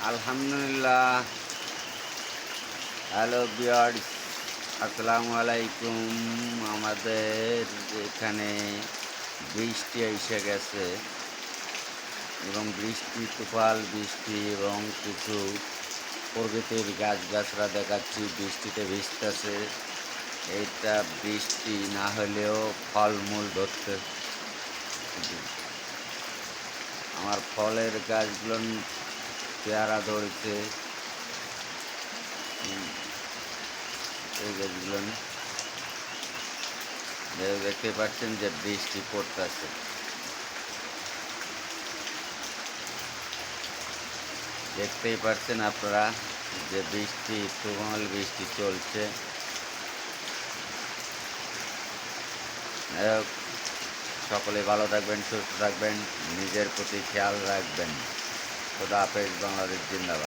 আলহামদুলিল্লাহ। Hello viewers, আসসালামু আলাইকুম। আমাদের এখানে বৃষ্টি এসে গেছে এবং তুফাল বৃষ্টি এবং কিছু প্রকৃতির গাছগাছরা দেখাচ্ছি বৃষ্টিতে ভিজতেছে। এইটা বৃষ্টি না হলেও ফলমূল ধরতে, আমার ফলের গাছগুলো পেয়ারা ধরেছে। এই গাছগুলো দেখতে পাচ্ছেন যে বৃষ্টি পড়তেছে। দেখতেই পাচ্ছেন আপনারা যে তুমুল বৃষ্টি চলছে। সকলে ভালো থাকবেন, সুস্থ থাকবেন, নিজের প্রতি খেয়াল রাখবেন। খোদা হাফেজ। বাংলাদেশ জিন্দাবাদ।